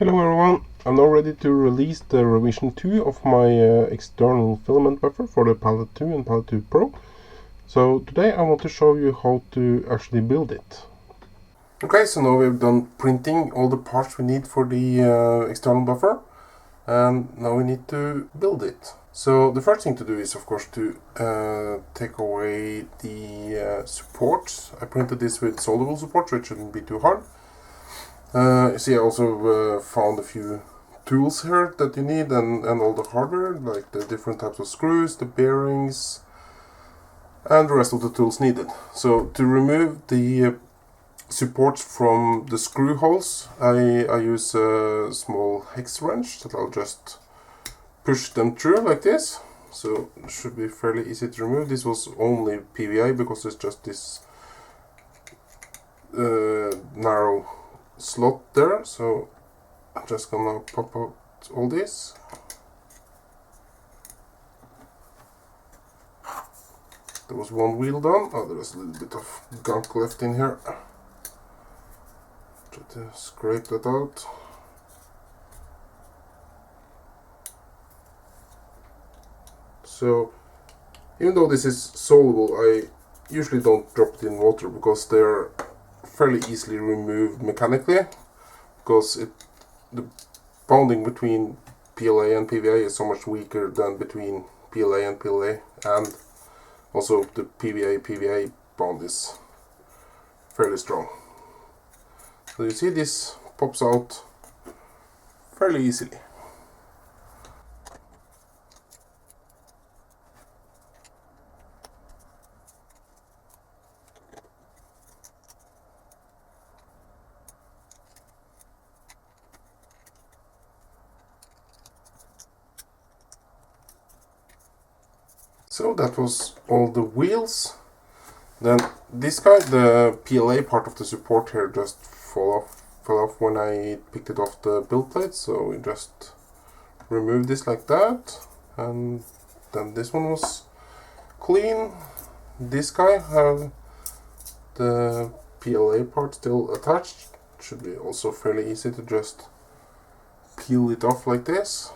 Hello everyone, I'm now ready to release the revision 2 of my external filament buffer for the Pallet 2 and Pallet 2 Pro. So today I want to show you how to actually build it. Okay, so now we've done printing all the parts we need for the external buffer, and now we need to build it. So the first thing to do is of course to take away the supports. I printed this with solderable supports, so it shouldn't be too hard. You see, I also found a few tools here that you need, and all the hardware, like the different types of screws, the bearings, and the rest of the tools needed. So to remove the supports from the screw holes, I use a small hex wrench that I'll just push them through like this. So it should be fairly easy to remove. This was only PVA because it's just this narrow slot there, so I'm just gonna pop out all this. There was one wheel done. Oh, there's a little bit of gunk left in here. Try to scrape that out. So even though this is soluble, I usually don't drop it in water because they're fairly easily removed mechanically, because the bonding between PLA and PVA is so much weaker than between PLA and PLA, and also the PVA bond is fairly strong. So you see, this pops out fairly easily. So that was all the wheels. Then this guy, the PLA part of the support here, just fell off when I picked it off the build plate. So we just removed this like that, and then this one was clean. This guy have the PLA part still attached. Should be also fairly easy to just peel it off like this.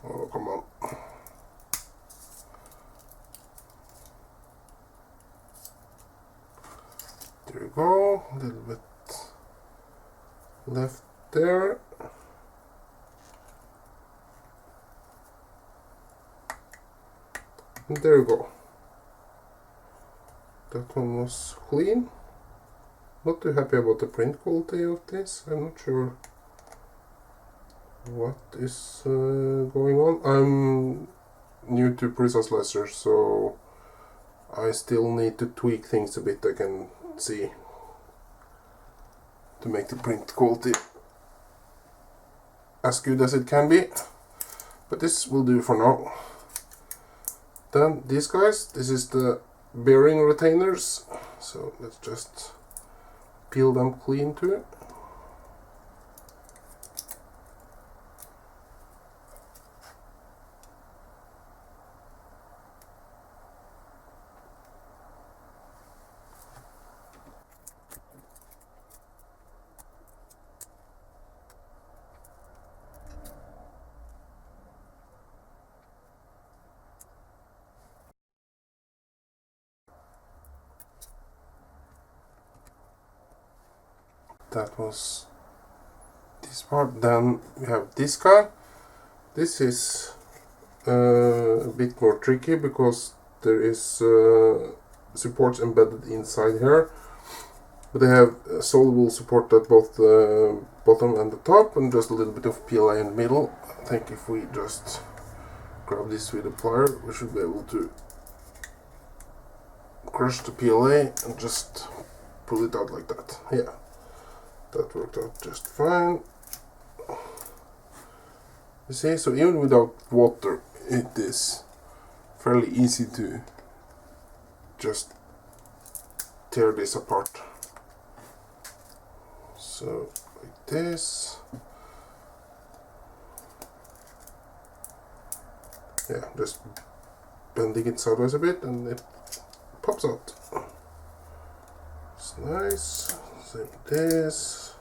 Oh, come on. There you go. A little bit left there. And there you go. That one was clean. Not too happy about the print quality of this. I'm not sure what is going on. I'm new to Precise Slicer, so I still need to tweak things a bit, I can see, to make the print quality as good as it can be. But this will do for now. Then these guys, this is the bearing retainers, so let's just peel them clean too. That was this part. Then we have this guy. This is a bit more tricky because there is supports embedded inside here, but they have soluble support at both the bottom and the top, and just a little bit of PLA in the middle. I think if we just grab this with a plier, we should be able to crush the PLA and just pull it out like that. Yeah. That worked out just fine. You see, so even without water, it is fairly easy to just tear this apart. So, like this. Yeah, just bending it sideways a bit and it pops out. It's nice. Same with this.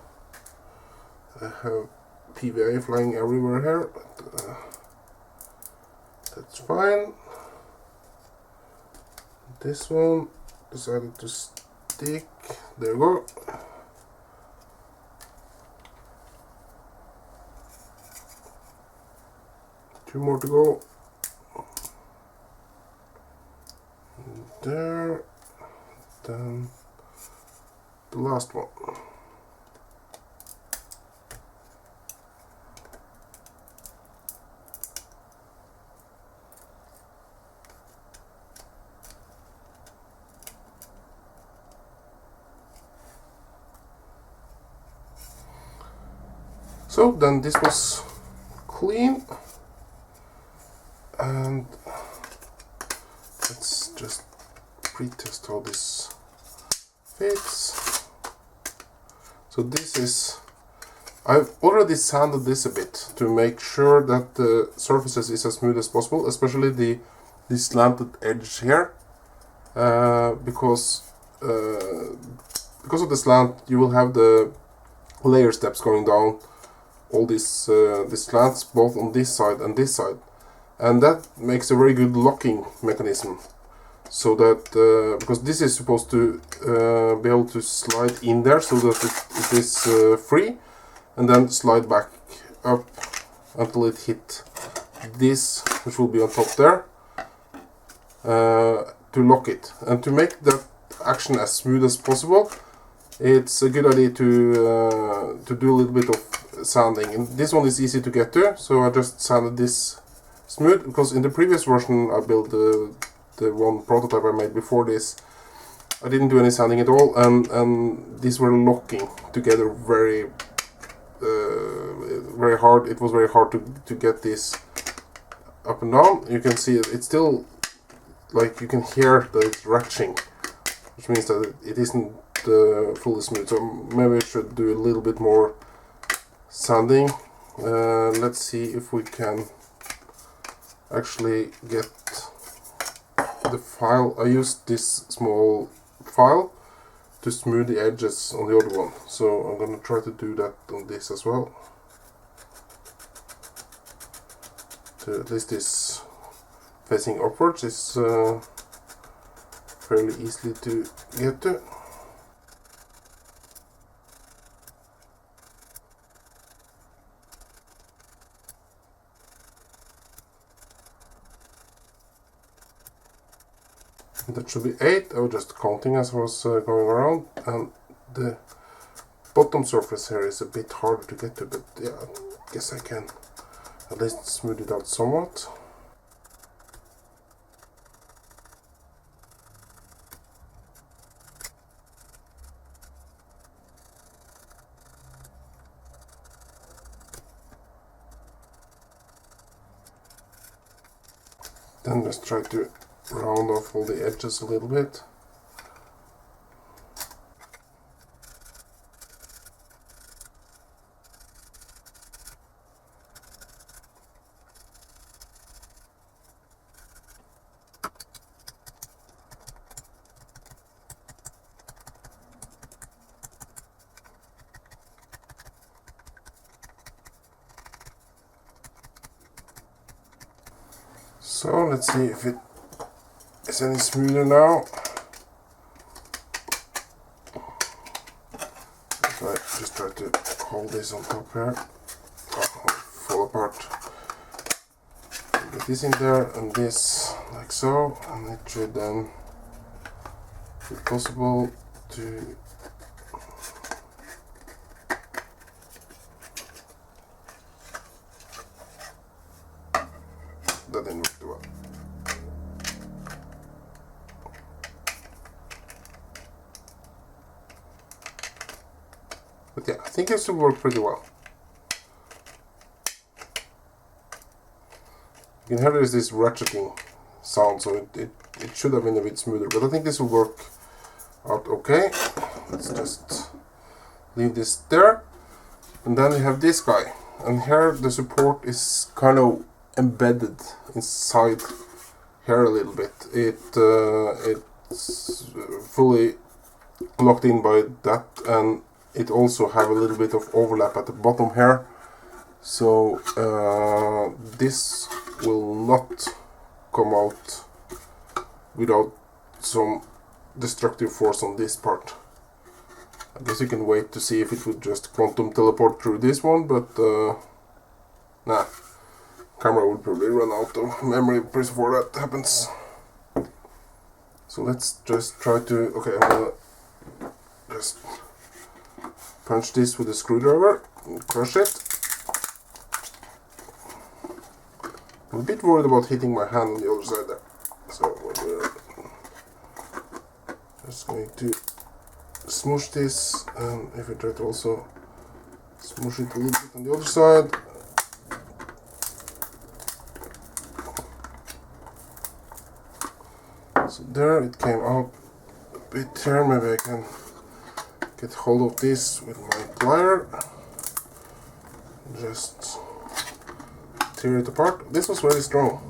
I have PVA flying everywhere here, but that's fine. This one decided to stick. There we go. Two more to go. There. Then the last one. So then this was clean, and let's just pre-test how this fits. So this is, I've already sanded this a bit to make sure that the surfaces is as smooth as possible, especially the slanted edge here, because of the slant you will have the layer steps going down all these slants both on this side and this side, and that makes a very good locking mechanism, so that because this is supposed to be able to slide in there so that it is free, and then slide back up until it hit this, which will be on top there, to lock it. And to make that action as smooth as possible, it's a good idea to do a little bit of sanding, and this one is easy to get to, so I just sanded this smooth, because in the previous version I built the one prototype I made before this, I didn't do any sanding at all, and these were locking together very hard. It was very hard to get this up and down. You can see it's still, like, you can hear that it's ratcheting, which means that it isn't fully smooth, so maybe I should do a little bit more sanding. Let's see if we can actually get the file. I used this small file to smooth the edges on the other one, so I'm gonna try to do that on this as well, to at least this facing upwards is fairly easily to get to. That should be 8. I was just counting as I was going around, and the bottom surface here is a bit harder to get to, but yeah, I guess I can at least smooth it out somewhat. Then just try to round off all the edges a little bit. So let's see if it is any smoother now. If I just try to hold this on top here, fall apart. Get this in there and this like so, and it should then be possible to that didn't work too well. But yeah, I think it should work pretty well. You can hear there is this ratcheting sound, so it should have been a bit smoother, but I think this will work out okay. Let's just leave this there. And then we have this guy, and here the support is kind of embedded inside here a little bit. It's fully locked in by that, and it also have a little bit of overlap at the bottom here. So this will not come out without some destructive force on this part. I guess you can wait to see if it would just quantum teleport through this one, but nah, camera would probably run out of memory before that happens. So let's just try to, okay, I'm gonna just punch this with a screwdriver and crush it. I'm a bit worried about hitting my hand on the other side there. So we're just going to smoosh this, and if I try to also smoosh it a little bit on the other side. So there it came out a bit here. Maybe I can get hold of this with my plier. Just tear it apart. This was very strong.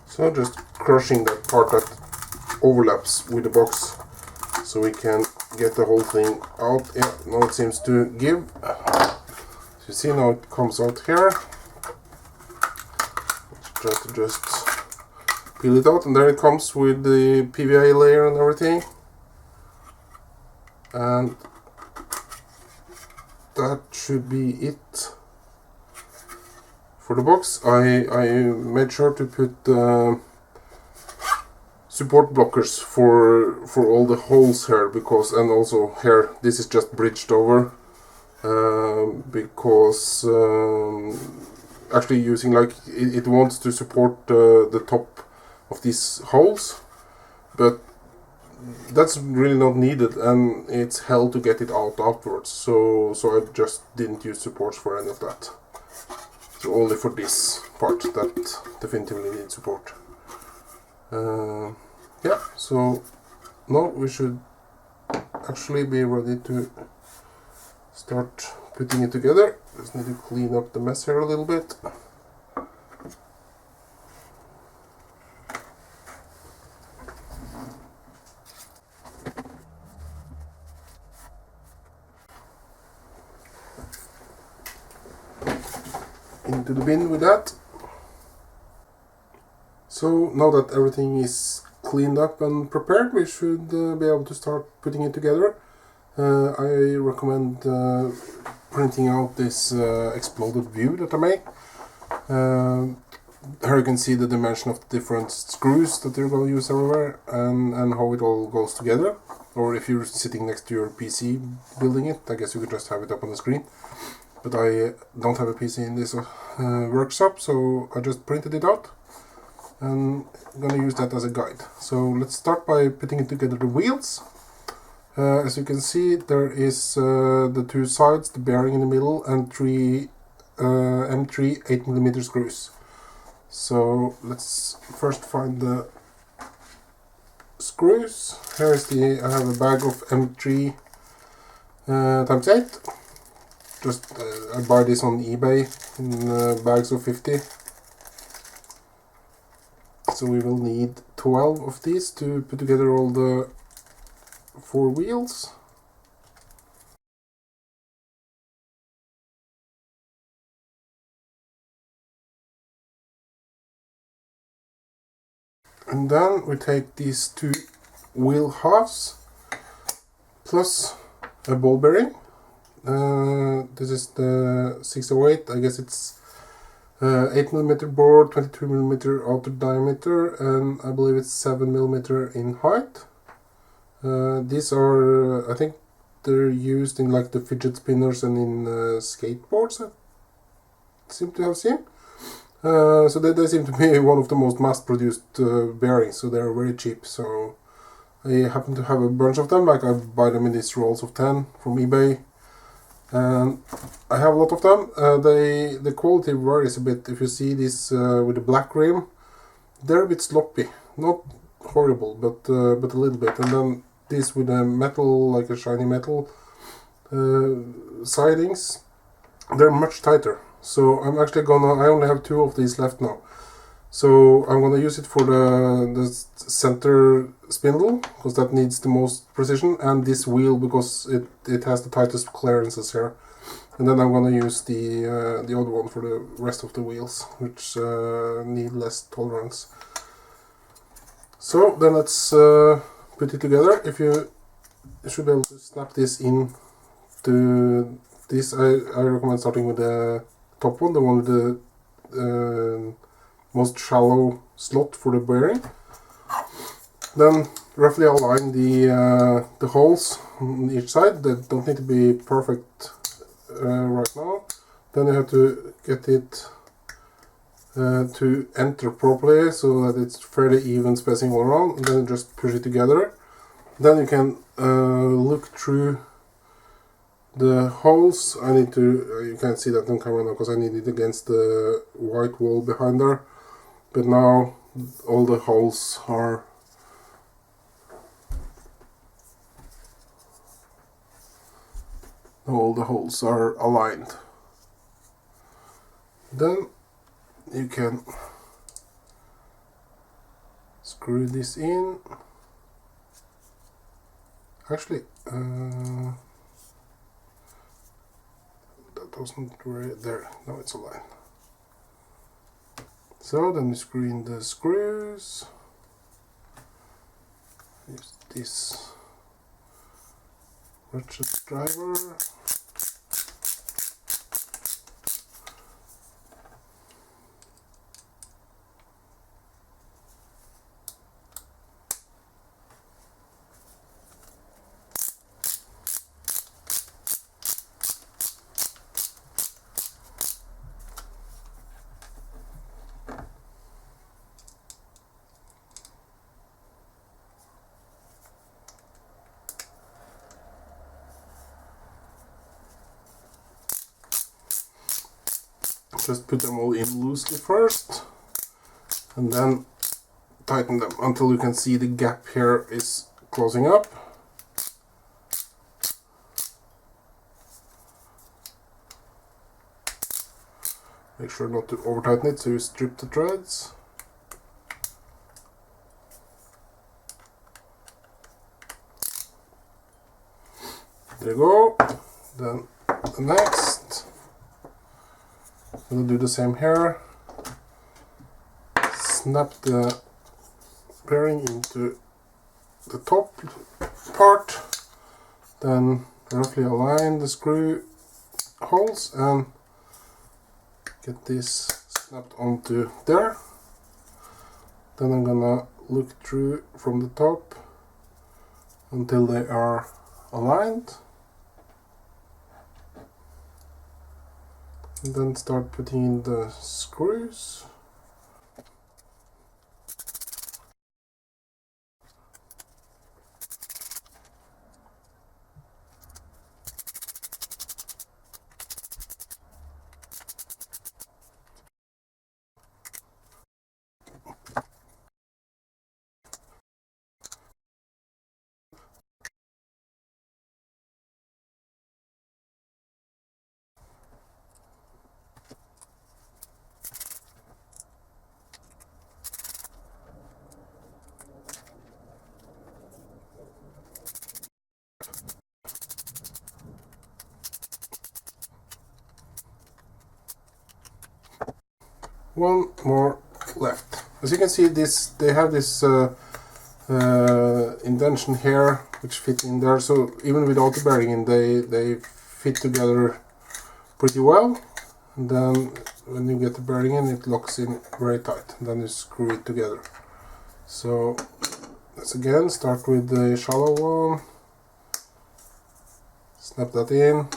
So just crushing that part that overlaps with the box so we can get the whole thing out. Yeah, now it seems to give. So you see now it comes out here. Let's try to just peel it out, and there it comes with the PVA layer and everything. And that should be it for the box. I made sure to put support blockers for all the holes here, because, and also here this is just bridged over because actually using, like, it wants to support the top of these holes, but that's really not needed, and it's hell to get it out afterwards. So I just didn't use supports for any of that. So only for this part that definitively needs support. Yeah, so now we should actually be ready to start putting it together. Just need to clean up the mess here a little bit. Into the bin with that. So now that everything is cleaned up and prepared, we should be able to start putting it together. I recommend printing out this exploded view that I made. Here you can see the dimension of the different screws that you're going to use everywhere, and how it all goes together. Or if you're sitting next to your PC building it, I guess you could just have it up on the screen. But I don't have a PC in this workshop, so I just printed it out, and I'm gonna use that as a guide. So let's start by putting it together the wheels. As you can see, there is the two sides, the bearing in the middle, and three M3 8mm screws. So let's first find the screws. Here's I have a bag of M3 times 8. Just I buy this on eBay in bags of 50. So we will need 12 of these to put together all the 4 wheels. And then we take these 2 wheel halves plus a ball bearing. This is the 608, I guess it's 8mm bore, 22mm outer diameter, and I believe it's 7mm in height. These are, I think they're used in like the fidget spinners and in skateboards, I seem to have seen. So they seem to be one of the most mass-produced bearings, so they're very cheap. So I happen to have a bunch of them, like I buy them in these rolls of 10 from eBay. and I have a lot of them. The quality varies a bit. If you see this with the black rim, they're a bit sloppy, not horrible, but a little bit. And then this with a metal, like a shiny metal sidings, they're much tighter. So I'm actually I only have 2 of these left now. So I'm gonna use it for the center spindle, because that needs the most precision, and this wheel because it has the tightest clearances here. And then I'm gonna use the other one for the rest of the wheels, which need less tolerance. So then let's put it together. You should be able to snap this in to this. I recommend starting with the top one, the one with the most shallow slot for the bearing. Then roughly align the holes on each side. They don't need to be perfect right now. Then you have to get it to enter properly so that it's fairly even spacing all around, and then just push it together. Then you can look through the holes. I need to, you can't see that on camera now because I need it against the white wall behind there. But now all the holes are aligned. Then you can screw this in. Actually, that wasn't right there. No, it's aligned. So then you screw in the screws. Use this ratchet driver. Just put them all in loosely first, and then tighten them until you can see the gap here is closing up. Make sure not to over tighten it so you strip the threads. There you go. Then the next, we'll do the same here. Snap the bearing into the top part, then roughly align the screw holes and get this snapped onto there. Then I'm gonna look through from the top until they are aligned, and then start putting in the screws. One more left. As you can see, they have this indentation here which fit in there, so even without the bearing in, they fit together pretty well. And then when you get the bearing in, it locks in very tight, and then you screw it together. So let's again start with the shallow one, snap that in,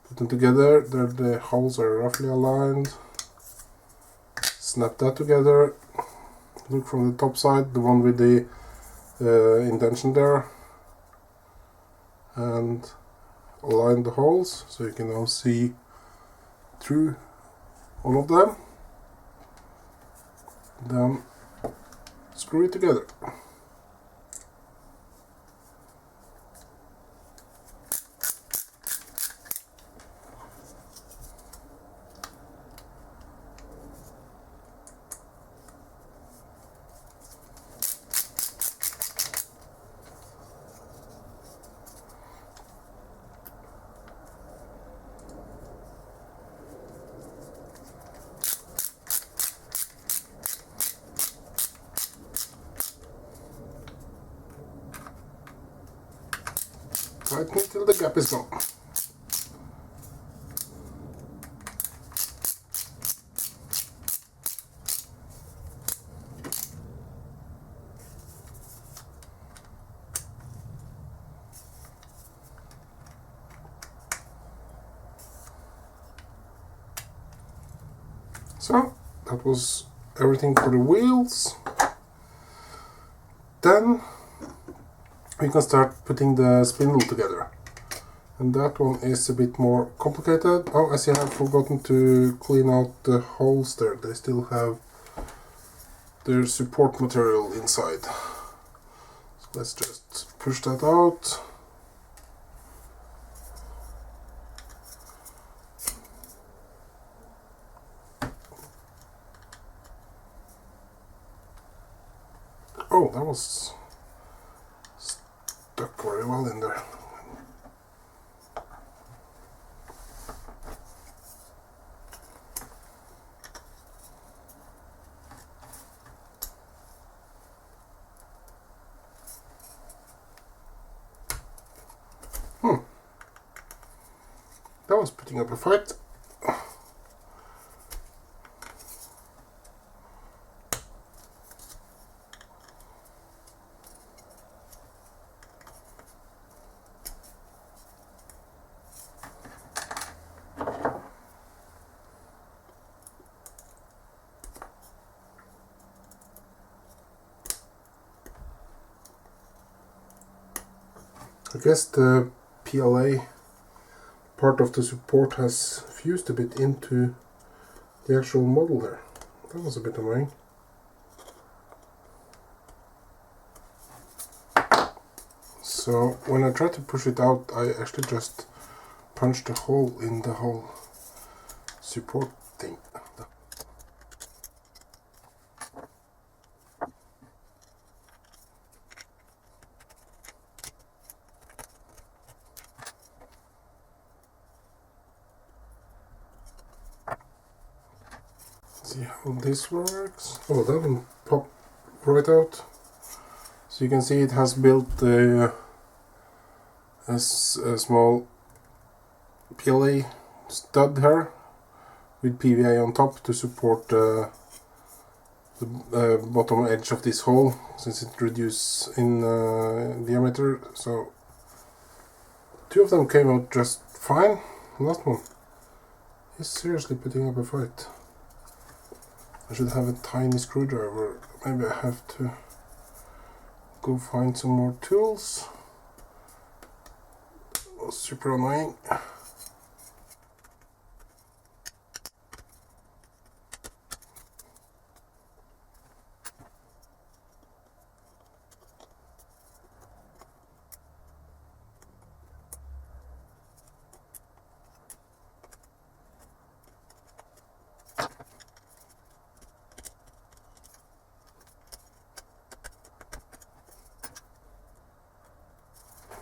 put them together. There the holes are roughly aligned. Snap that together. Look from the top side, the one with the indentation there, and align the holes so you can now see through all of them. Then screw it together. Tighten it till the gap is gone. So that was everything for the wheels. Then we can start putting the spindle together, and that one is a bit more complicated. Oh, I see I have forgotten to clean out the holes there. They still have their support material inside. So let's just push that out. Oh, that was stuck very well in there. That was putting up a fight. I guess the PLA part of the support has fused a bit into the actual model there. That was a bit annoying. So when I tried to push it out, I actually just punched a hole in the whole support thing. See how this works. Oh, that one popped right out. So you can see it has built a small PLA stud here with PVA on top to support the bottom edge of this hole, since it reduces in diameter. So two of them came out just fine. The last one is seriously putting up a fight. I should have a tiny screwdriver. Maybe I have to go find some more tools. That was super annoying.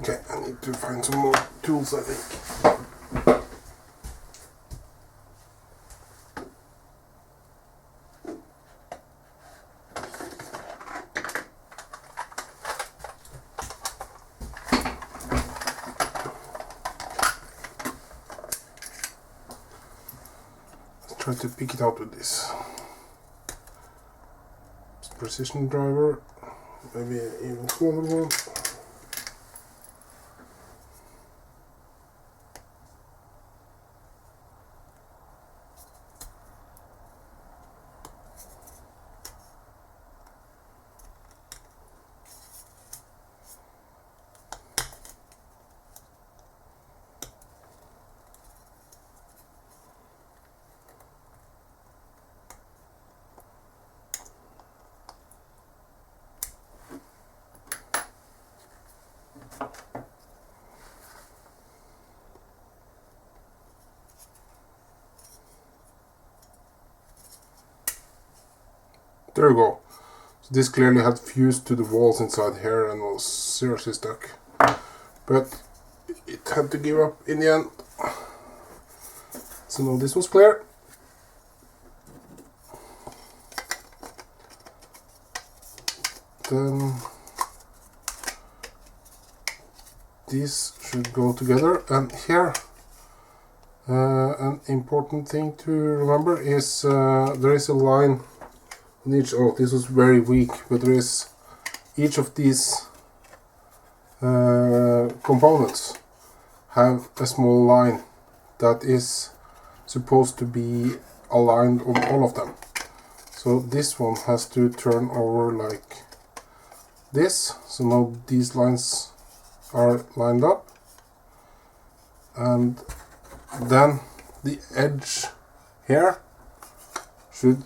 Okay, I need to find some more tools, I think. Let's try to pick it out with this precision driver, maybe an even smaller one. There you go. So this clearly had fused to the walls inside here and was seriously stuck. But it had to give up in the end. So now this was clear. Then these should go together, and here an important thing to remember is there is a line on each. Oh, this was very weak, but there is each of these components have a small line that is supposed to be aligned on all of them. So this one has to turn over like this. So now these lines are lined up, and then the edge here should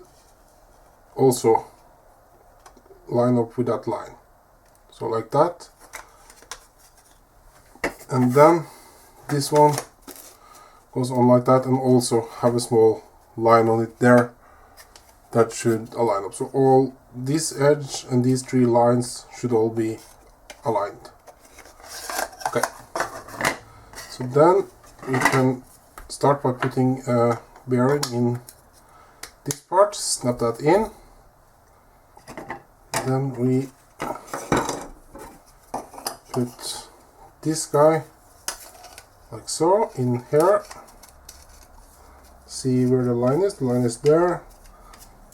also line up with that line. So like that. And then this one goes on like that and also have a small line on it there that should align up. So all this edge and these three lines should all be aligned. Okay. So then we can start by putting a bearing in this part, snap that in. Then we put this guy like so in here. See where the line is. The line is there.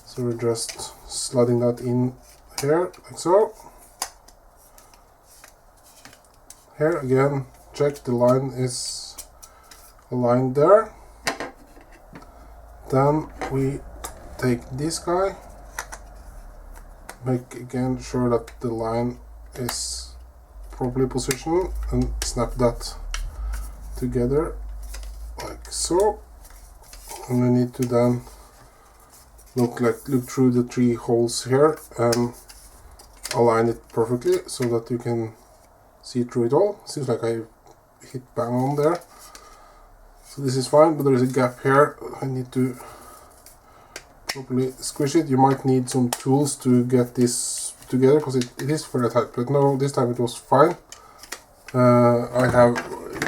So we're just sliding that in here like so. Here again, check the line is aligned there. Then we take this guy, make again sure that the line is properly positioned, and snap that together like so. And we need to then look through the three holes here and align it perfectly so that you can see through it all. Seems like I hit bang on there. So this is fine, but there is a gap here. I need to properly squish it. You might need some tools to get this together because it is very tight, but no, this time it was fine. I have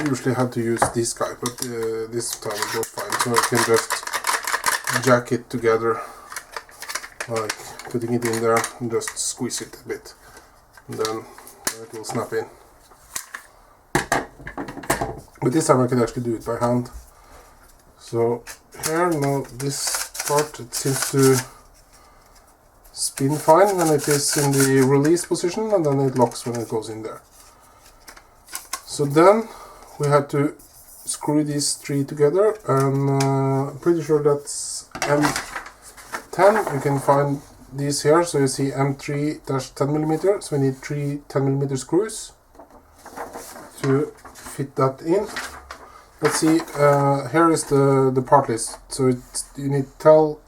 usually had to use this guy, but this time it was fine, so I can just jack it together, like putting it in there and just squeeze it a bit, and then it will snap in. But this time I can actually do it by hand. So here now, this part, it seems to spin fine when it is in the release position, and then it locks when it goes in there. So then we had to screw these three together, and I'm pretty sure that's M10. You can find these here, so you see M3-10mm, so we need three 10mm screws to fit that in. Let's see, here is the part list. So you need 12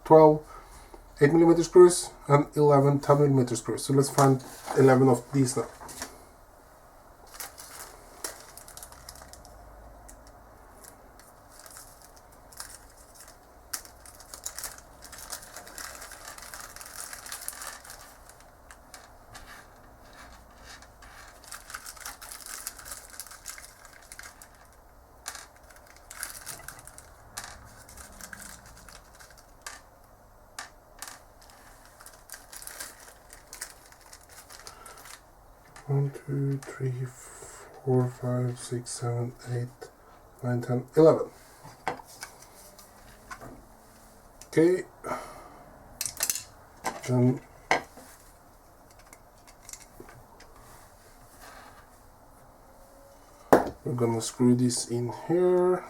8mm screws and 11 10mm screws. So let's find 11 of these now. One, two, three, 4, 5, 6, 7, 8, 9, 10, 11. Okay. Then we're gonna screw this in here.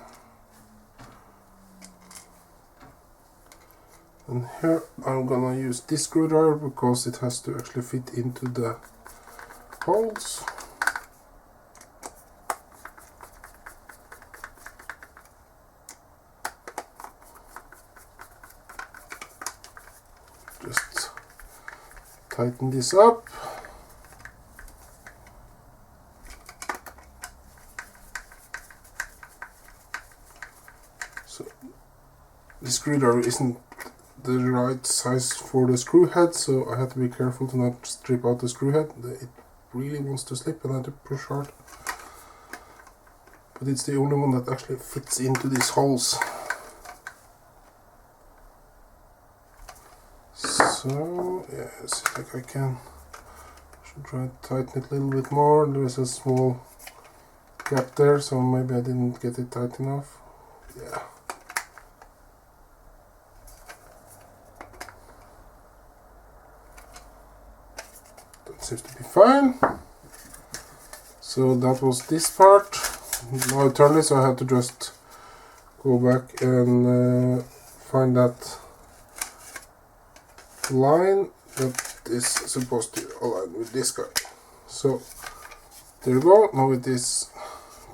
And here I'm gonna use this screwdriver because it has to actually fit into the holes. Just tighten this up. So the screwdriver isn't the right size for the screw head, so I had to be careful to not strip out the screw head. It really wants to slip and I had to push hard. But it's the only one that actually fits into these holes. So, yeah, it seems like I should try to tighten it a little bit more. There's a small gap there, so maybe I didn't get it tight enough. Yeah. That seems to be fine. So that was this part. Now I turned it, so I had to just go back and find that line that is supposed to align with this guy. So there you go. Now it is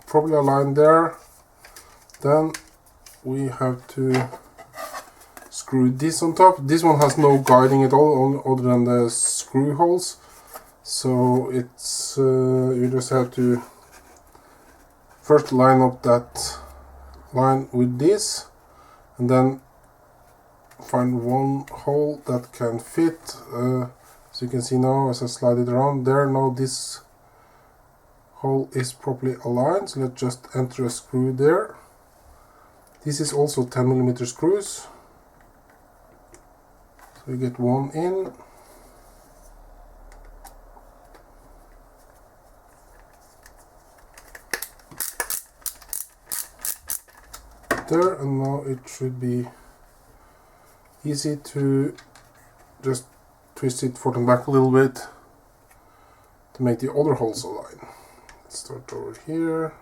probably aligned there. Then we have to screw this on top. This one has no guiding at all other than the screw holes. So it's you just have to first line up that line with this, and then find one hole that can fit. As you can see now, as I slide it around there, now this hole is properly aligned. So let's just enter a screw there. This is also 10mm screws. So we get one in. There, and now it should be easy to just twist it forward and back a little bit to make the other holes align. Let's start over here.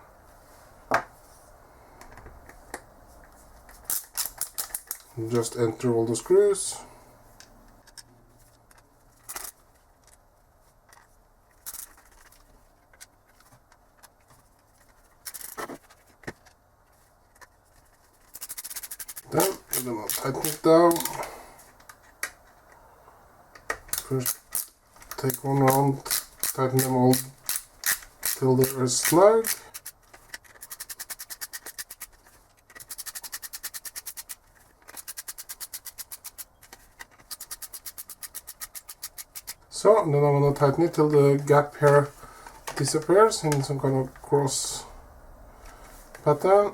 And just enter all the screws. Then I'll tighten it down. First take one round, tighten them all till they are snug. So, and then I'm going to tighten it till the gap here disappears in some kind of cross pattern.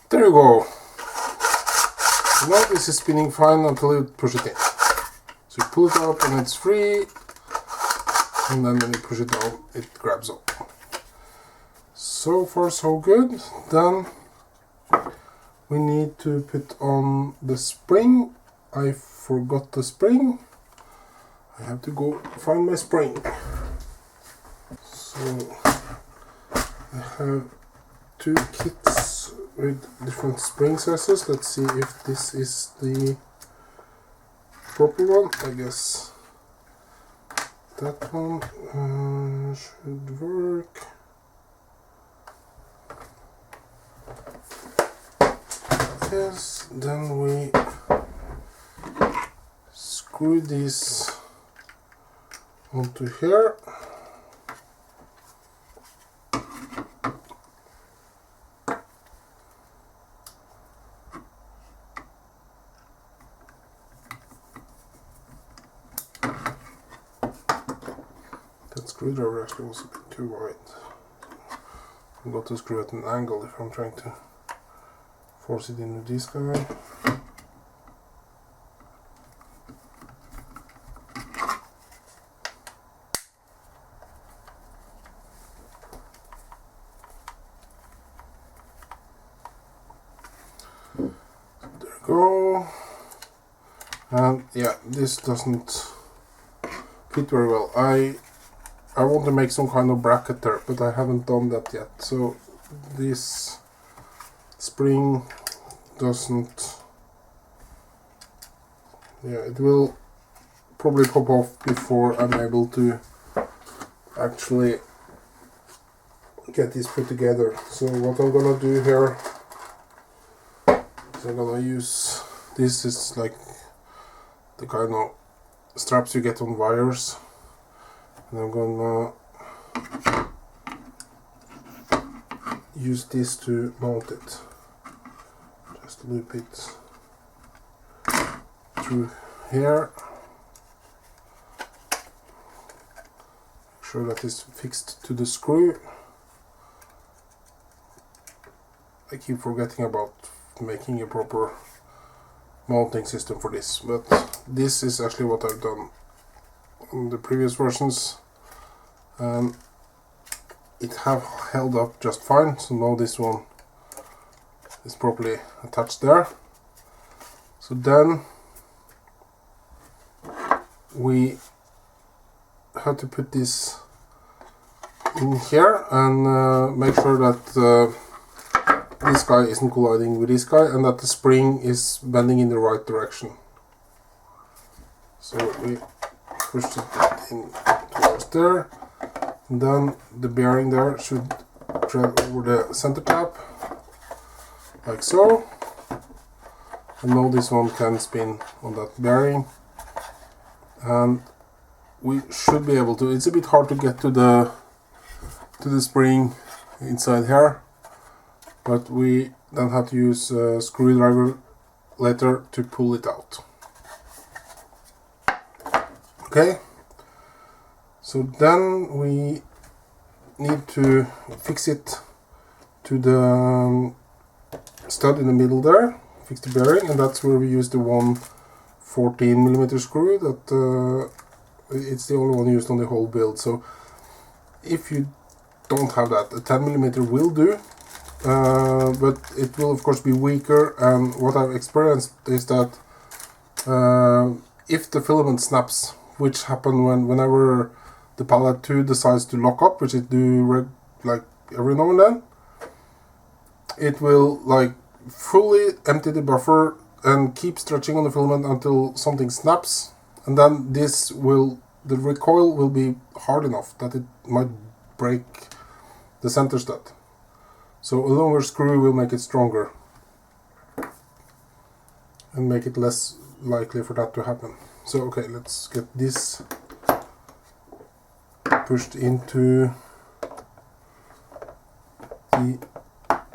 There you go. Now this is spinning fine until you push it in. So you pull it up and it's free, and then when you push it down it grabs up. So far so good. Then we need to put on the spring. I forgot the spring. I have to go find my spring. So I have two kits with different spring sizes. Let's see if this is the proper one. I guess that one should work. Yes, then we screw this onto here. That screwdriver actually was a bit too wide. I've got to screw at an angle if I'm trying to force it into this guy. There we go. And yeah, this doesn't fit very well. I want to make some kind of bracket there, but I haven't done that yet. So this spring doesn't, yeah, it will probably pop off before I'm able to actually get this put together. So what I'm gonna do here is I'm gonna use, this is like the kind of straps you get on wires, and I'm gonna use this to mount it. Just loop it through here. Make sure that it's fixed to the screw. I keep forgetting about making a proper mounting system for this, but this is actually what I've done on the previous versions, and it have held up just fine. So now this one is properly attached there. So then we have to put this in here and make sure that this guy isn't colliding with this guy and that the spring is bending in the right direction. So we push it in towards there, and then the bearing there should tread over the center tap, like so. And now this one can spin on that bearing, and we should be able to. It's a bit hard to get to the spring inside here, but we then have to use a screwdriver later to pull it out. Okay, so then we need to fix it to the stud in the middle there, fix the bearing, and that's where we use the 1/14mm screw. That it's the only one used on the whole build. So if you don't have that, a 10mm will do, but it will of course be weaker. And what I've experienced is that if the filament snaps, which happen whenever the Pallet 2 decides to lock up, which it do like every now and then, it will like fully empty the buffer and keep stretching on the filament until something snaps, and then the recoil will be hard enough that it might break the center stud. So a longer screw will make it stronger and make it less likely for that to happen. So okay, let's get this pushed into the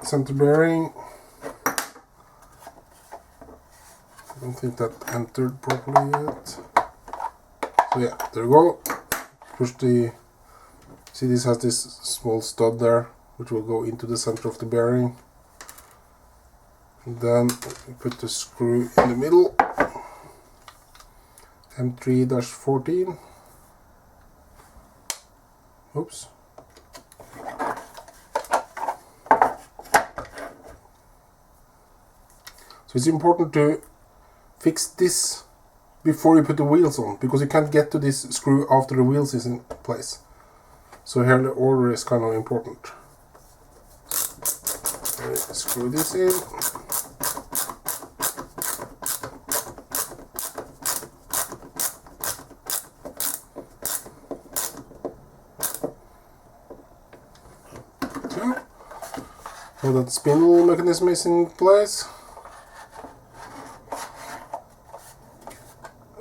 center bearing. I don't think that entered properly yet. So yeah, there we go. Push the, see this has this small stud there, which will go into the center of the bearing. And then we put the screw in the middle, M3-14. Oops. So it's important to fix this before you put the wheels on, because you can't get to this screw after the wheels is in place. So here the order is kind of important. Screw this in. So that spindle mechanism is in place.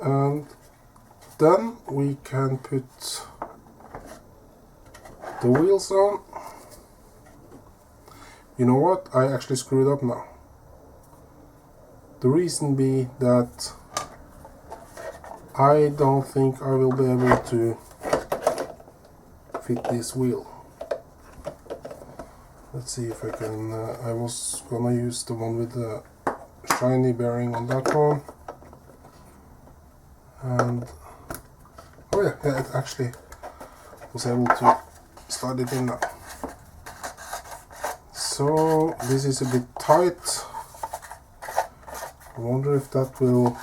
And then we can put the wheels on. You know what? I actually screwed up now. The reason be that I don't think I will be able to fit this wheel. Let's see if I can. I was gonna use the one with the shiny bearing on that one. And oh yeah, it actually was able to slide it in now. So this is a bit tight. I wonder if that will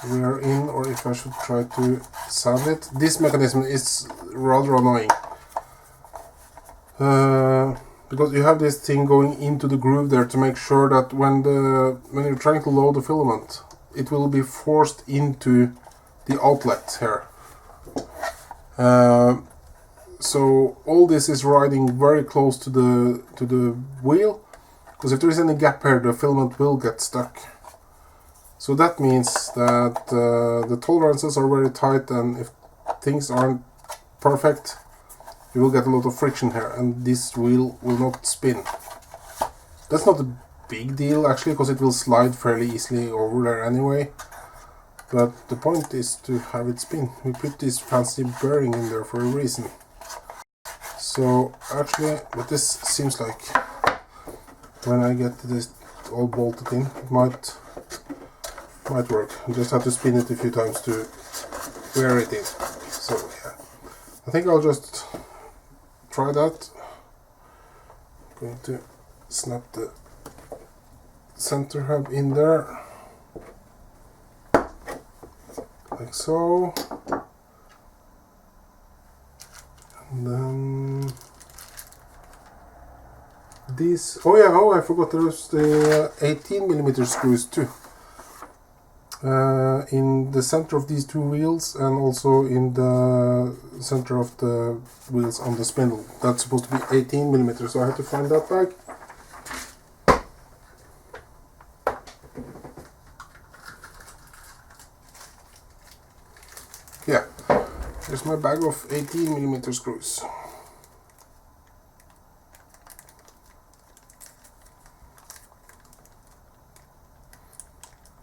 wear in, or if I should try to sand it. This mechanism is rather annoying, because you have this thing going into the groove there to make sure that when you're trying to load the filament, it will be forced into the outlet here. So all this is riding very close to the wheel, because if there is any gap here, the filament will get stuck. So that means that the tolerances are very tight, and if things aren't perfect, you will get a lot of friction here, and this wheel will not spin. That's not a big deal actually, because it will slide fairly easily over there anyway. But the point is to have it spin. We put this fancy bearing in there for a reason. So actually, what this seems like, when I get this all bolted in, it might work. You just have to spin it a few times to wear it in. So yeah, I think I'll just try that. I'm going to snap the center hub in there, like so, and then these. Oh yeah, I forgot there was the 18mm screws too. In the center of these two wheels, and also in the center of the wheels on the spindle. That's supposed to be 18mm, so I had to find that bag. Yeah, here's my bag of 18mm screws.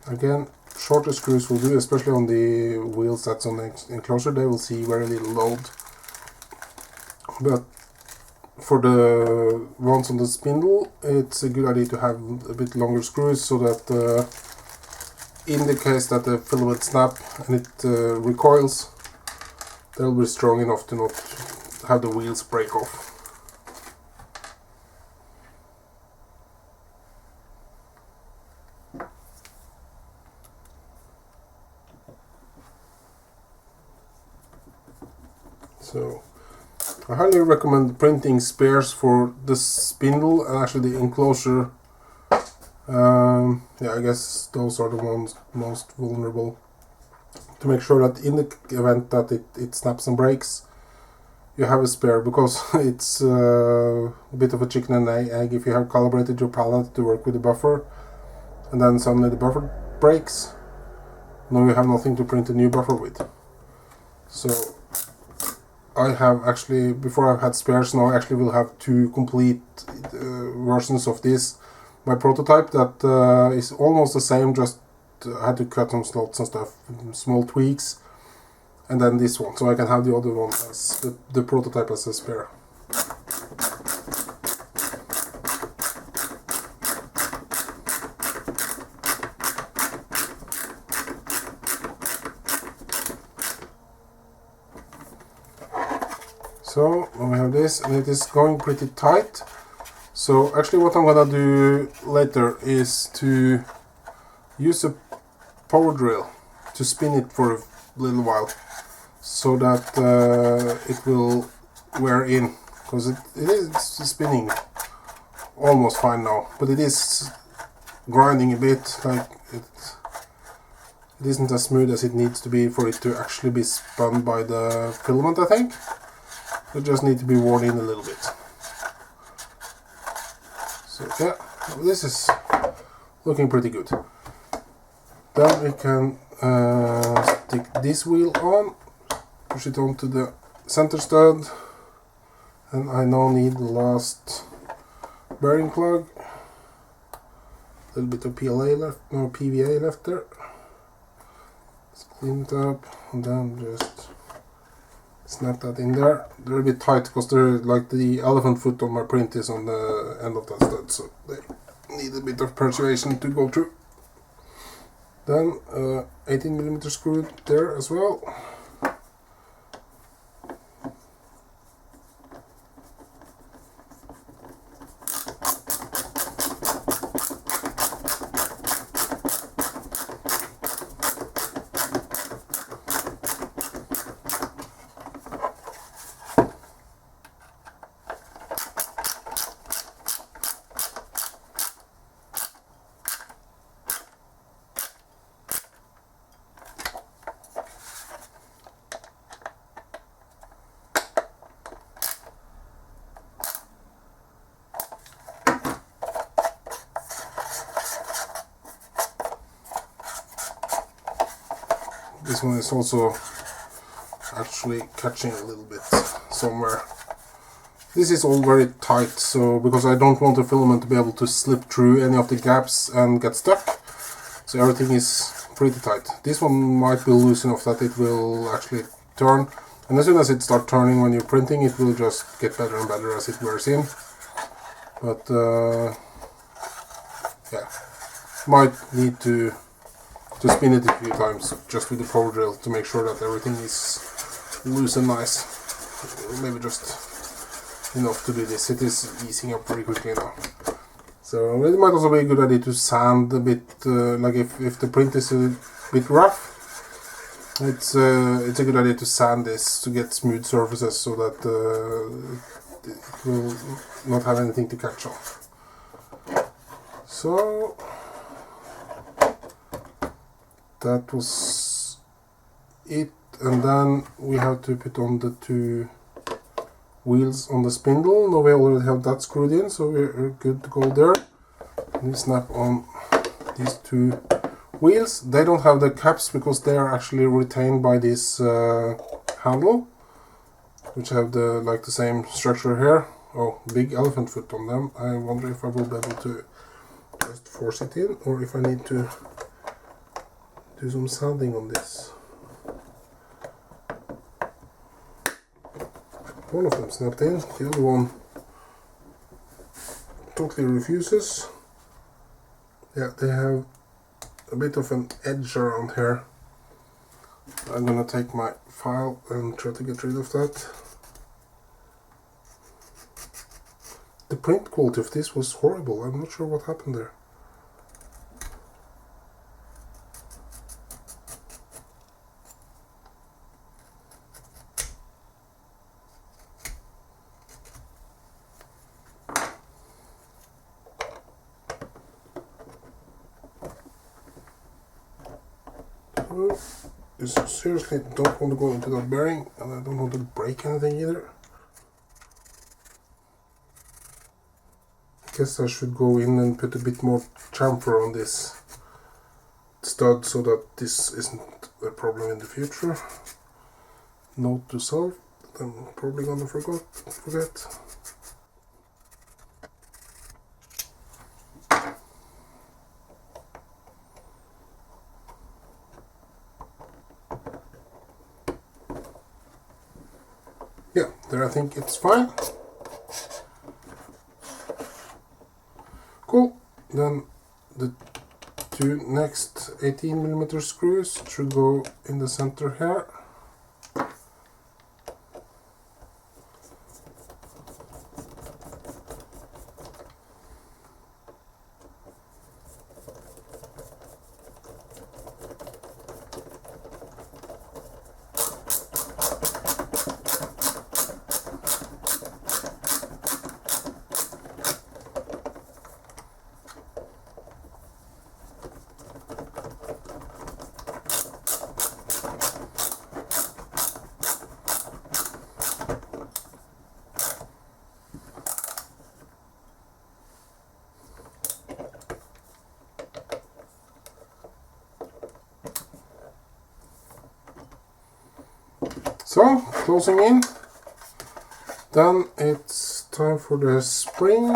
Again, shorter screws will do, especially on the wheels that's on the enclosure. They will see very little load. But for the ones on the spindle, it's a good idea to have a bit longer screws, so that in the case that the filament snap and it recoils, they'll be strong enough to not have the wheels break off. So I highly recommend printing spares for the spindle and actually the enclosure. Yeah, I guess those are the ones most vulnerable. To make sure that in the event that it snaps and breaks, you have a spare, because it's a bit of a chicken and egg. If you have calibrated your pallet to work with the buffer, and then suddenly the buffer breaks, now you have nothing to print a new buffer with. So I have actually, before I've had spares, now I actually will have two complete versions of this. My prototype that is almost the same, just I had to cut some slots and stuff, small tweaks, and then this one, so I can have the other one as the prototype as a spare. So we have this, and it is going pretty tight. So actually what I'm gonna do later is to use a power drill to spin it for a little while, so that it will wear in, because it is spinning almost fine now, but it is grinding a bit. Like it isn't as smooth as it needs to be for it to actually be spun by the filament, I think. It just needs to be worn in a little bit. So yeah, this is looking pretty good. Then we can stick this wheel on, push it onto the center stud, and I now need the last bearing plug. A little bit of PLA left, no PVA left there. Let's clean it up, and then just snap that in there. They're a bit tight because they're like the elephant foot on my print is on the end of that stud, so they need a bit of persuasion to go through. Then 18mm screw there as well. this one is also actually catching a little bit somewhere. This is all very tight, so because I don't want the filament to be able to slip through any of the gaps and get stuck, so everything is pretty tight. This one might be loose enough that it will actually turn, and as soon as it starts turning when you're printing, it will just get better and better as it wears in. But yeah, might need to spin it a few times just with the power drill to make sure that everything is loose and nice. Maybe just enough to do this. It is easing up pretty quickly now. So it might also be a good idea to sand a bit, like if the print is a bit rough, it's a good idea to sand this to get smooth surfaces so that it will not have anything to catch on. So that was it, and then we have to put on the two wheels on the spindle. Now we already have that screwed in, so we're good to go there. We snap on these two wheels. They don't have the caps because they are actually retained by this handle, which have the same structure here. Oh, big elephant foot on them. I wonder if I will be able to just force it in, or if I need to do some sanding on this. One of them snapped in, the other one totally refuses. Yeah, they have a bit of an edge around here. I'm gonna take my file and try to get rid of that. The print quality of this was horrible. I'm not sure what happened there. I seriously don't want to go into that bearing, and I don't want to break anything either. I guess I should go in and put a bit more chamfer on this stud so that this isn't a problem in the future. Note to self, I'm probably gonna forget. Yeah, there I think it's fine. Cool. Then the two next 18mm screws should go in the center here. So, closing in. Then it's time for the spring.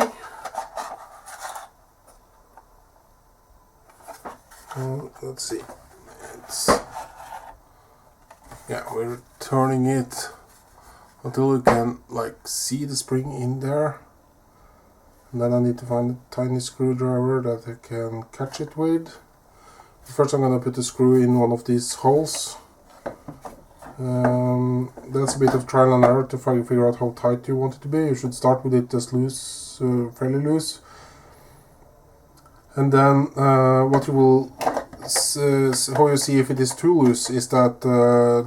Let's see. We're turning it until you can see the spring in there. And then I need to find a tiny screwdriver that I can catch it with. First I'm going to put a screw in one of these holes. That's a bit of trial and error to figure out how tight you want it to be. You should start with it as loose, fairly loose, and then what you will how you see if it is too loose is that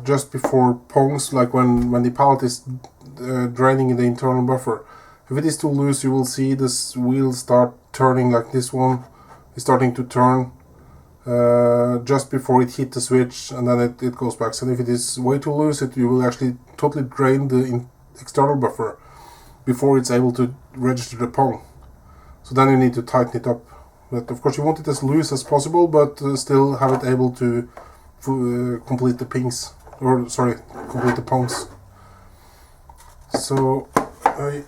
just before pongs, like when the pallet is draining the internal buffer, if it is too loose, you will see this wheel start turning, like this one is starting to turn just before it hit the switch, and then it goes back. So if it is way too loose, you will actually totally drain the external buffer before it's able to register the pong. So then you need to tighten it up. But of course you want it as loose as possible, but still have it able to complete the pings, or sorry, complete the pongs. So I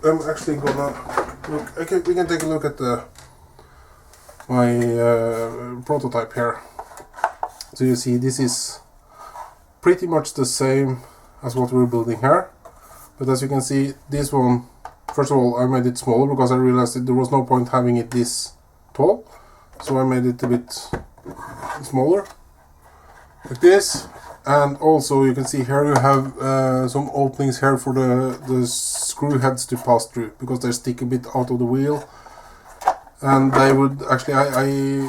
am actually gonna look. We can take a look at my prototype here. So you see, this is pretty much the same as what we're building here, but as you can see, this one, first of all, I made it smaller because I realized that there was no point having it this tall, so I made it a bit smaller, like this. And also you can see here you have some openings here for the screw heads to pass through, because they stick a bit out of the wheel, and they would actually,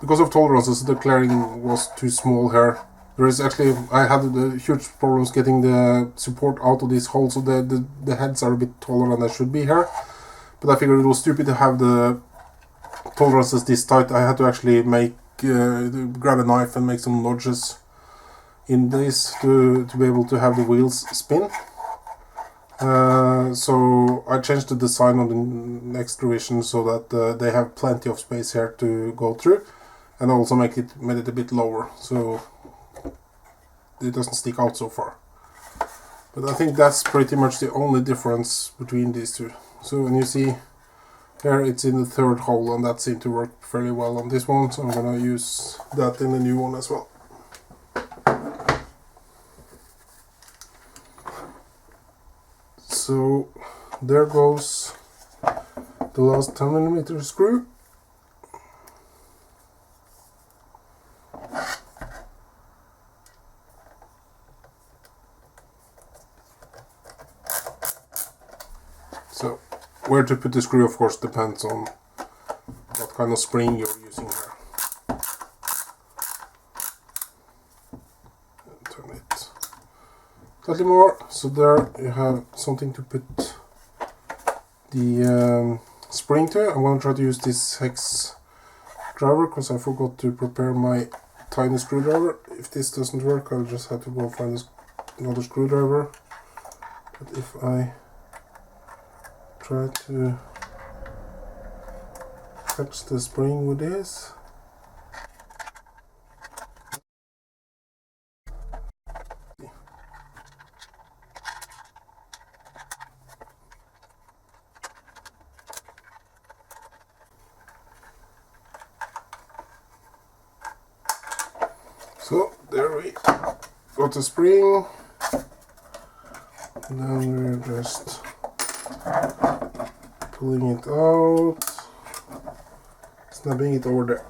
because of tolerances, the clearing was too small here. There is actually, I had huge problems getting the support out of this hole, so the heads are a bit taller than they should be here. But I figured it was stupid to have the tolerances this tight. I had to actually grab a knife and make some notches in this to be able to have the wheels spin. So I changed the design on the next revision so that they have plenty of space here to go through, and also made it a bit lower so it doesn't stick out so far. But I think that's pretty much the only difference between these two. So when you see here, it's in the third hole, and that seemed to work fairly well on this one, so I'm gonna use that in the new one as well. So there goes the last 10mm screw. So where to put the screw, of course, depends on what kind of spring you're using here. Turn it slightly more, so there you have something to put the spring to. I'm going to try to use this hex driver because I forgot to prepare my tiny screwdriver. If this doesn't work, I'll just have to go find another screwdriver. But if I try to catch the spring with this, so there we got the spring, and then we're just pulling it out, snapping it over there.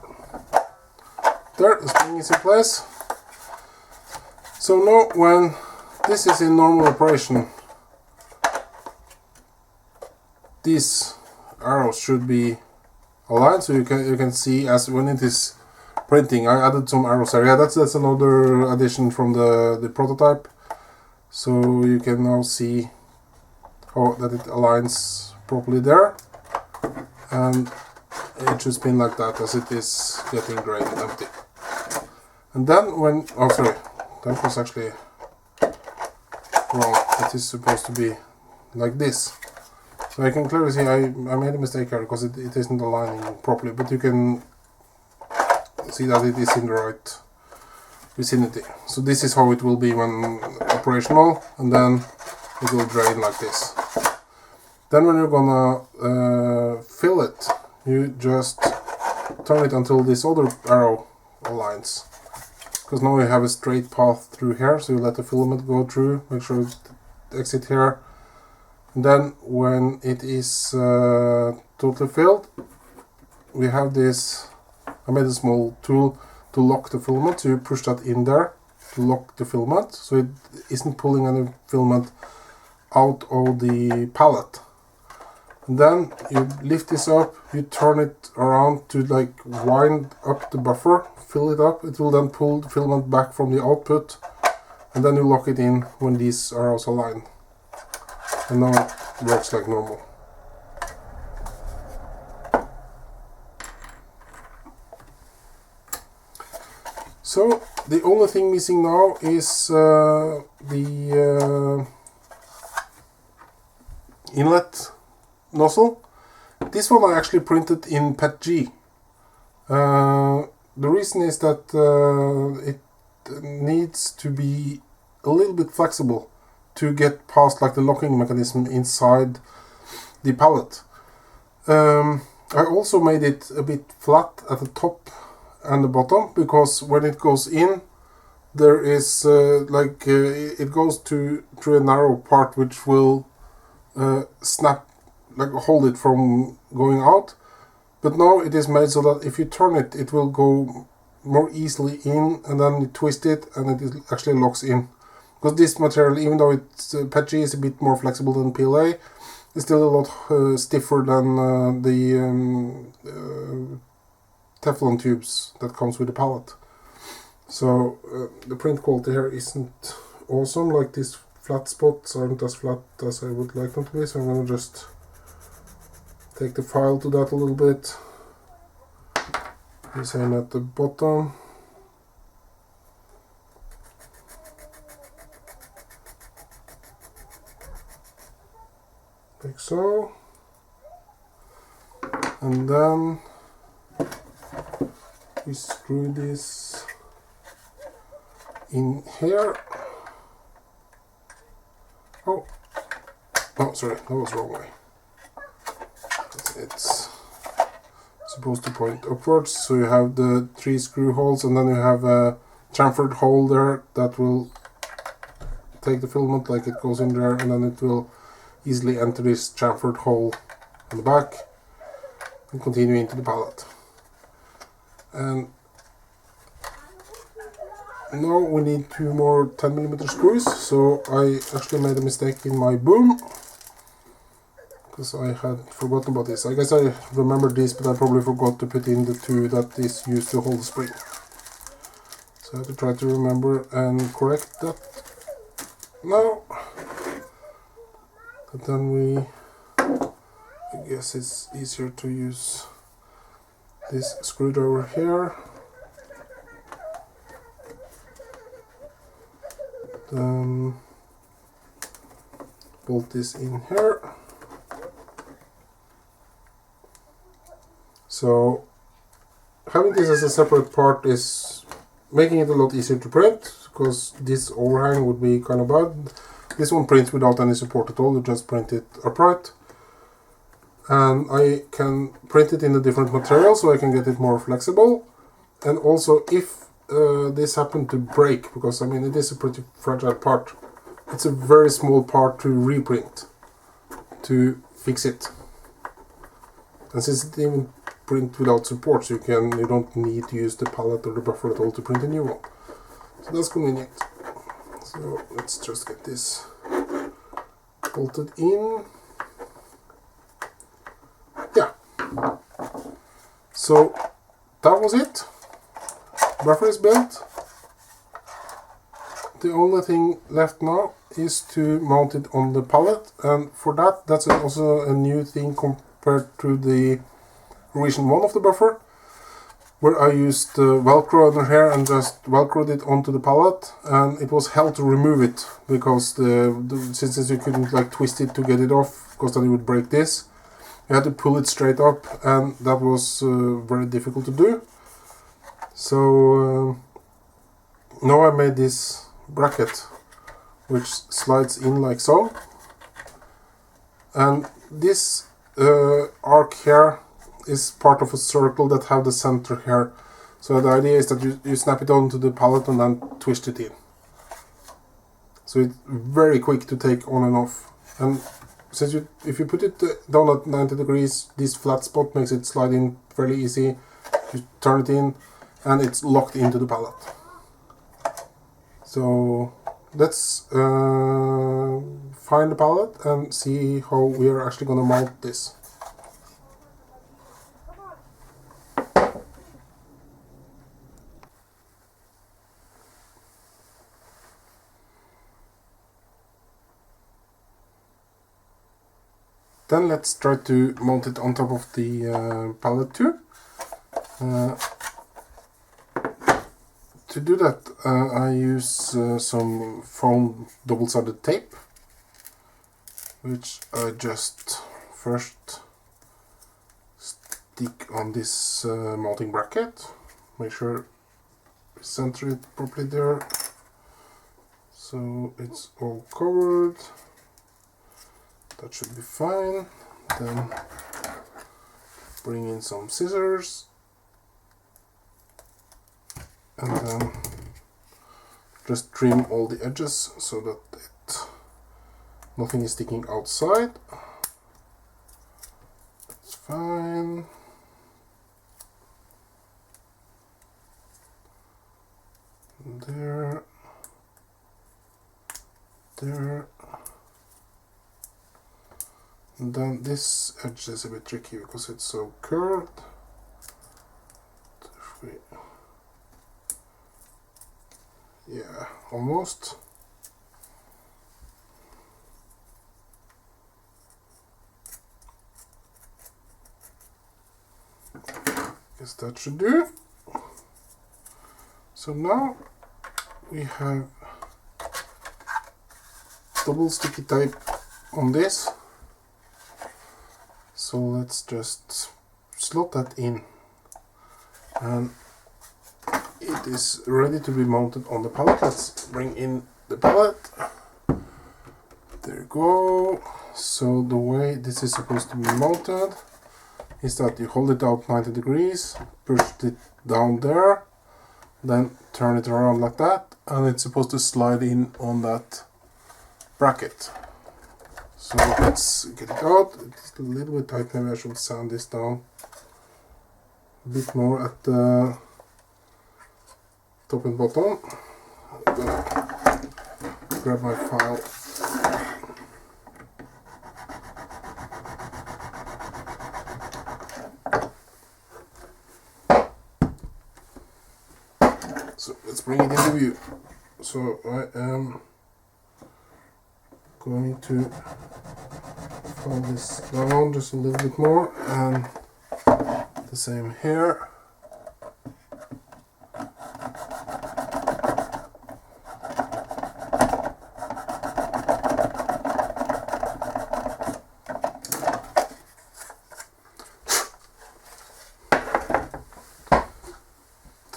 There, the spring is in place. So now when this is in normal operation, these arrows should be aligned, so you can see as when it is printing. I added some arrows here. Yeah, that's another addition from the prototype. So you can now see how that it aligns properly there, and it should spin like that as it is getting drained and empty. And then when, oh sorry, that was actually wrong. It is supposed to be like this. So I can clearly see I made a mistake here because it isn't aligning properly, but you can see that it is in the right vicinity. So this is how it will be when operational, and then it will drain like this. Then when you're gonna fill it, you just turn it until this other arrow aligns, because now you have a straight path through here. So you let the filament go through, make sure it exits here, and then when it is totally filled, we have this. I made a small tool to lock the filament, so you push that in there to lock the filament, so it isn't pulling any filament out of the pallet. And then you lift this up, you turn it around to like wind up the buffer, fill it up, it will then pull the filament back from the output, and then you lock it in when these arrows align. And now it works like normal. So the only thing missing now is the inlet nozzle. This one I actually printed in PETG. the reason is that it needs to be a little bit flexible to get past like the locking mechanism inside the pallet. I also made it a bit flat at the top and the bottom, because when it goes in, there is it goes through a narrow part which will snap, like hold it from going out. But now it is made so that if you turn it, it will go more easily in, and then you twist it and it actually locks in. Because this material, even though it's patchy, is a bit more flexible than PLA, it's still a lot stiffer than the Teflon tubes that comes with the pallet. So the print quality here isn't awesome. Like these flat spots aren't as flat as I would like them to be, so I'm gonna just take the file to that a little bit. The same at the bottom. Like so. And then we screw this in here. Oh, sorry, that was the wrong way. It's supposed to point upwards, so you have the 3 screw holes, and then you have a chamfered hole there that will take the filament, like it goes in there, and then it will easily enter this chamfered hole in the back and continue into the pallet. And now we need 2 more 10mm screws, so I actually made a mistake in my boom, because I had forgotten about this. I guess I remembered this, but I probably forgot to put in the 2 that is used to hold the spring. So I have to try to remember and correct that now. But then I guess it's easier to use this screwdriver here. Then bolt this in here. So having this as a separate part is making it a lot easier to print, because this overhang would be kind of bad. This one prints without any support at all, you just print it upright. And I can print it in a different material, so I can get it more flexible. And also, if this happened to break, because I mean it is a pretty fragile part, it's a very small part to reprint to fix it. And since it even print without support, so you don't need to use the pallet or the buffer at all to print a new one. So that's convenient. So let's just get this bolted in. Yeah. So that was it. Buffer is built. The only thing left now is to mount it on the pallet, and for that, that's also a new thing compared to the revision 1 of the buffer, where I used Velcro under here and just Velcroed it onto the pallet, and it was hell to remove it, because since you couldn't like twist it to get it off, because then you would break this, you had to pull it straight up, and that was very difficult to do. So now I made this bracket which slides in like so, and this arc here is part of a circle that have the center here. So the idea is that you snap it onto the pallet and then twist it in. So it's very quick to take on and off. And since if you put it down at 90 degrees, this flat spot makes it slide in fairly easy. You turn it in and it's locked into the pallet. So let's find the pallet and see how we are actually going to mount this. Then let's try to mount it on top of the pallet too. To do that, I use some foam double-sided tape, which I just first stick on this mounting bracket, make sure we center it properly there, so it's all covered. That should be fine. Then bring in some scissors and then just trim all the edges so that nothing is sticking outside. That's fine. There, there. And then this edge is a bit tricky because it's so curved. Yeah, almost. Guess that should do. So now we have double sticky tape on this. So let's just slot that in, and it is ready to be mounted on the pallet. Let's bring in the pallet. There you go. So the way this is supposed to be mounted is that you hold it out 90 degrees, push it down there, then turn it around like that, and it's supposed to slide in on that bracket. So let's get it out. It's a little bit tight, maybe I should sand this down a bit more at the top and bottom. I'm gonna grab my file. So let's bring it into view. So I am going to fold this down just a little bit more, and the same here.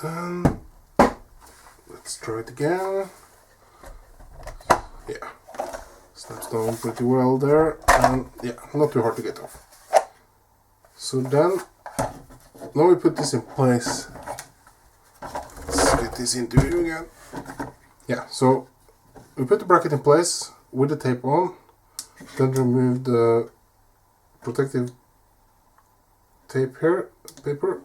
Then let's try it again. Yeah. Snaps down pretty well there, and yeah, not too hard to get off. So then, now we put this in place. Let's get this into view again. Yeah, so we put the bracket in place with the tape on, then remove the protective tape here, paper.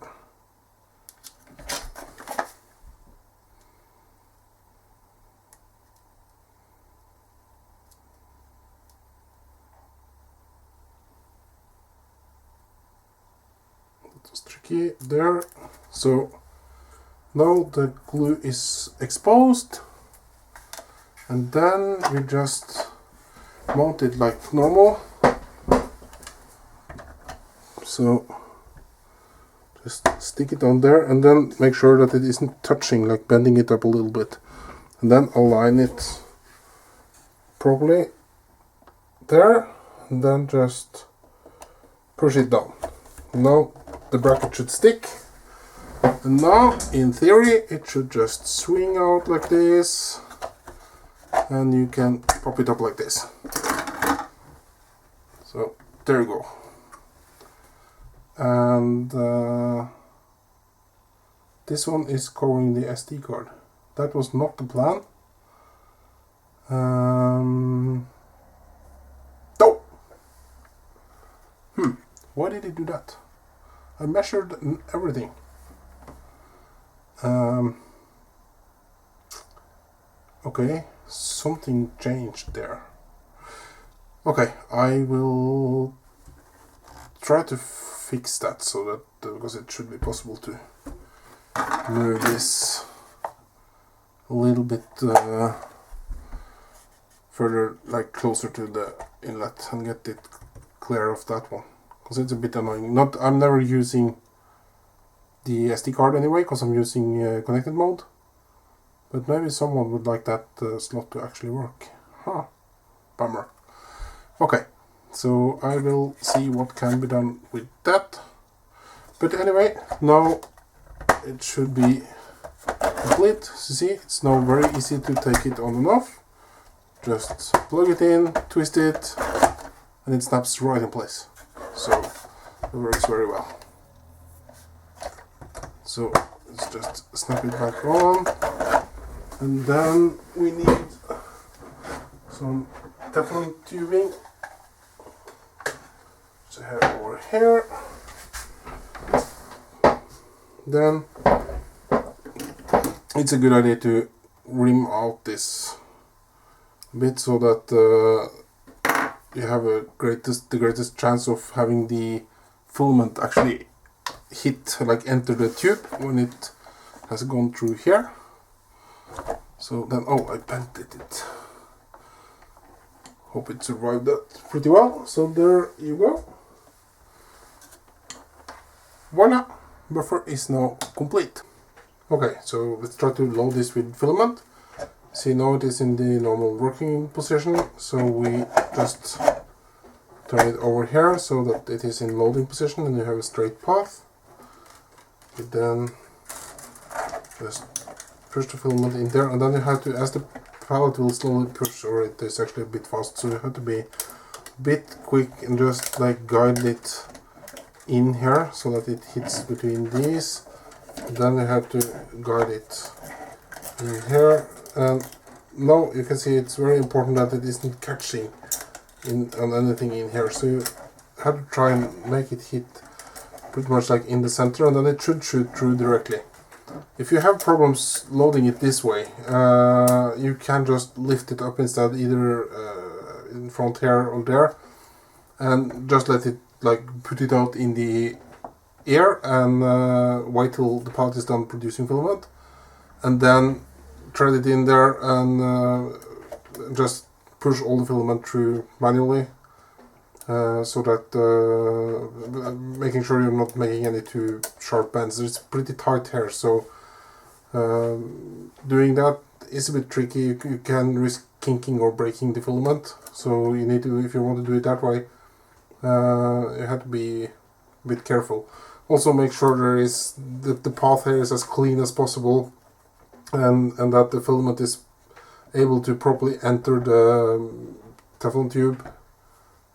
It was tricky there. So now the glue is exposed, and then we just mount it like normal. So just stick it on there, and then make sure that it isn't touching, like bending it up a little bit, and then align it properly there, and then just push it down. Now the bracket should stick, and now in theory it should just swing out like this, and you can pop it up like this. So there you go. And this one is covering the SD card. That was not the plan. Oh! Why did it do that? I measured everything. Okay, something changed there. Okay, I will try to fix that so that because it should be possible to move this a little bit further, like closer to the inlet, and get it clear of that one, because it's a bit annoying. I'm never using the SD card anyway, because I'm using connected mode, but maybe someone would like that slot to actually work. Huh, bummer. Okay, so I will see what can be done with that. But anyway, now it should be complete. So see, it's now very easy to take it on and off. Just plug it in, twist it, and it snaps right in place. So it works very well. So let's just snap it back on, and then we need some Teflon tubing. So I have over here. Then it's a good idea to rim out this bit so that you have the greatest chance of having the filament actually hit, like enter the tube when it has gone through here. So then, oh, I bent it. Hope it survived that pretty well. So there you go. Voila! Buffer is now complete. Okay, so let's try to load this with filament. See, now it is in the normal working position, so we just turn it over here so that it is in loading position and you have a straight path. You then just push the filament in there, and then you have to, as the pallet will slowly push, or it is actually a bit fast, so you have to be a bit quick and just like guide it in here so that it hits between these. Then you have to guide it in here, and now you can see it's very important that it isn't catching on anything in here, so you have to try and make it hit pretty much like in the center, and then it should shoot through directly. If you have problems loading it this way, you can just lift it up instead, either in front here or there, and just let it like put it out in the air and wait till the pallet is done producing filament, and then thread it in there and just push all the filament through manually, so that making sure you're not making any too sharp bends. It's pretty tight here, so doing that is a bit tricky. You can risk kinking or breaking the filament, so you need to, if you want to do it that way, you have to be a bit careful. Also make sure the path here is as clean as possible, and that the filament is able to properly enter the Teflon tube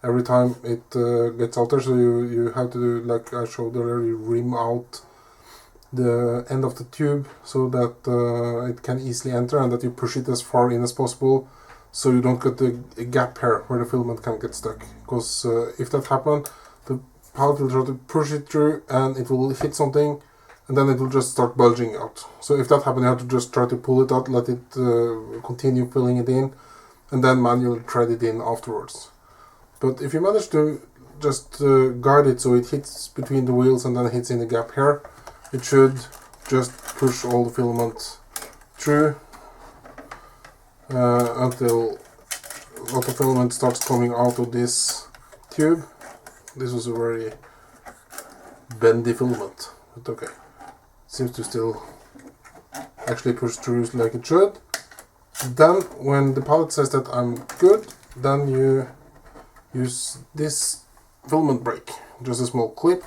every time it gets out there. So you have to do, like I showed earlier, you rim out the end of the tube so that it can easily enter, and that you push it as far in as possible so you don't get a gap here where the filament can get stuck. Because if that happens, the pallet will try to push it through and it will hit something, and then it will just start bulging out. So if that happens, you have to just try to pull it out, let it continue filling it in, and then manually thread it in afterwards. But if you manage to just guide it so it hits between the wheels and then hits in the gap here, it should just push all the filament through until a lot of filament starts coming out of this tube. This was a very bendy filament, but okay. Seems to still actually push through like it should. Then when the pallet says that I'm good, then you use this filament brake, just a small clip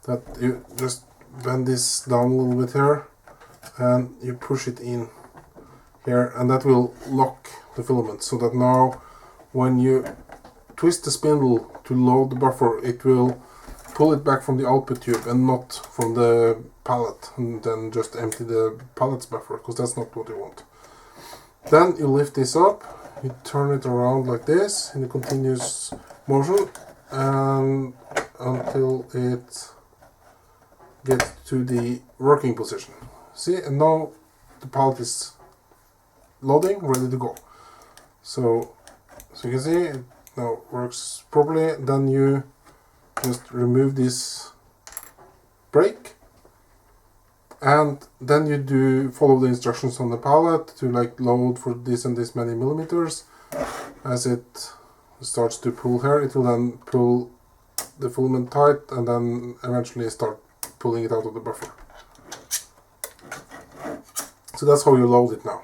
that you just bend this down a little bit here and you push it in here, and that will lock the filament, so that now when you twist the spindle to load the buffer, it will pull it back from the output tube and not from the pallet, and then just empty the pallet's buffer, because that's not what you want. Then you lift this up, you turn it around like this in a continuous motion, and until it gets to the working position. See, and now the pallet is loading, ready to go. So you can see it now works properly. Then you just remove this brake, and then you do follow the instructions on the pallet to like load for this and this many millimeters. As it starts to pull here, it will then pull the filament tight and then eventually start pulling it out of the buffer. So that's how you load it now.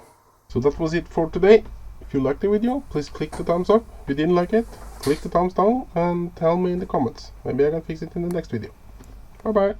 So that was it for today. If you liked the video, please click the thumbs up. If you didn't like it, click the thumbs down and tell me in the comments. Maybe I can fix it in the next video. Bye bye.